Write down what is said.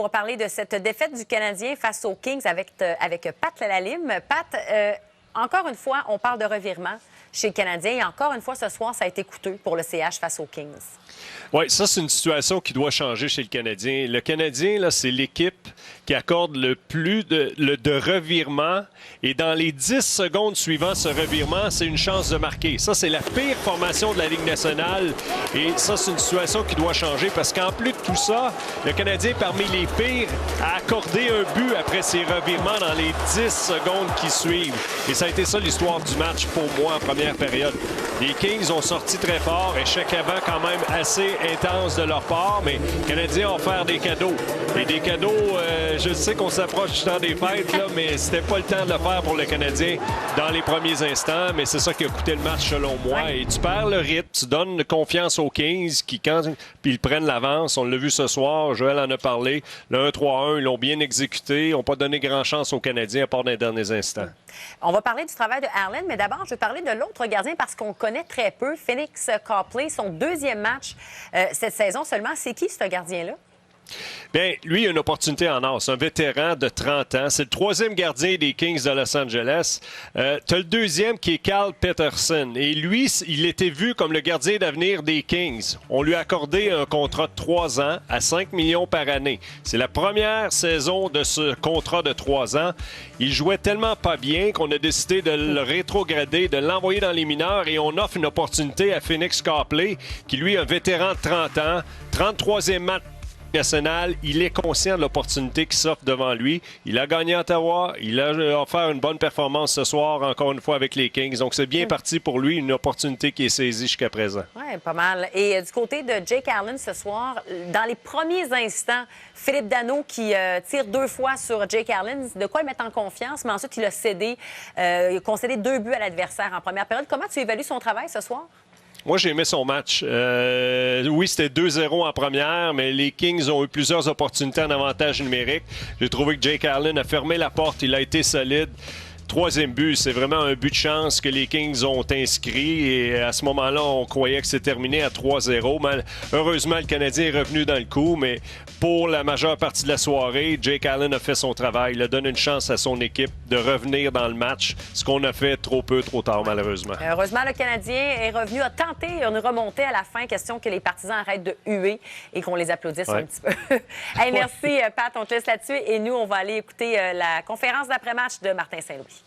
On va parler de cette défaite du Canadien face aux Kings avec Pat Lalime. Pat, encore une fois, on parle de revirement chez le Canadien. Et encore une fois, ce soir, ça a été coûteux pour le CH face aux Kings. Oui, ça, c'est une situation qui doit changer chez le Canadien. Le Canadien, là, c'est l'équipe qui accorde le plus de revirements. Et dans les 10 secondes suivant ce revirement, c'est une chance de marquer. Ça, c'est la pire formation de la Ligue nationale. Et ça, c'est une situation qui doit changer parce qu'en plus de tout ça, le Canadien, parmi les pires, a accordé un but après ces revirements dans les 10 secondes qui suivent. Et ça a été ça l'histoire du match pour moi en première période. Les Kings ont sorti très fort, échec avant quand même assez intense de leur part, mais les Canadiens ont offert des cadeaux. Et des cadeaux, je sais qu'on s'approche du temps des fêtes, là, mais c'était pas le temps de le faire pour le Canadien dans les premiers instants, mais c'est ça qui a coûté le match selon moi. Ouais. Et tu perds le rythme, tu donnes confiance aux Kings qui, quand ils prennent l'avance, on l'a vu ce soir, Joël en a parlé, le 1-3-1, ils l'ont bien exécuté, ils n'ont pas donné grand chance aux Canadiens à part dans les derniers instants. On va parler du travail de Allen, mais d'abord, je vais parler de l'autre gardien parce qu'on connaît très peu, Phoenix Copley, son deuxième match cette saison seulement. C'est qui, ce gardien-là? Bien, lui, il a une opportunité en or. C'est un vétéran de 30 ans. C'est le troisième gardien des Kings de Los Angeles. Tu as le deuxième qui est Carl Peterson. Et lui, il était vu comme le gardien d'avenir des Kings. On lui a accordé un contrat de 3 ans à 5 millions par année. C'est la première saison de ce contrat de 3 ans. Il jouait tellement pas bien qu'on a décidé de le rétrograder, de l'envoyer dans les mineurs et on offre une opportunité à Phoenix Copley, qui lui est un vétéran de 30 ans, 33e match national. Il est conscient de l'opportunité qui s'offre devant lui. Il a gagné à Ottawa. Il a offert une bonne performance ce soir, encore une fois, avec les Kings. Donc, c'est bien parti pour lui. Une opportunité qui est saisie jusqu'à présent. Oui, pas mal. Et du côté de Jake Allen ce soir, dans les premiers instants, Philippe Danault qui tire 2 fois sur Jake Allen, de quoi le mettre en confiance, mais ensuite, il a cédé. Il a concédé 2 buts à l'adversaire en première période. Comment tu évalues son travail ce soir? Moi, j'ai aimé son match. Oui, c'était 2-0 en première, mais les Kings ont eu plusieurs opportunités en avantage numérique. J'ai trouvé que Jake Allen a fermé la porte. Il a été solide. Troisième but, c'est vraiment un but de chance que les Kings ont inscrit. Et à ce moment-là, on croyait que c'était terminé à 3-0. Mais heureusement, le Canadien est revenu dans le coup. Mais pour la majeure partie de la soirée, Jake Allen a fait son travail. Il a donné une chance à son équipe de revenir dans le match. Ce qu'on a fait trop peu, trop tard, malheureusement. Heureusement, le Canadien est revenu, a tenté une remontée à la fin. Question que les partisans arrêtent de huer et qu'on les applaudisse un petit peu. Hey, merci, Pat. On te laisse là-dessus. Et nous, on va aller écouter la conférence d'après-match de Martin Saint-Louis.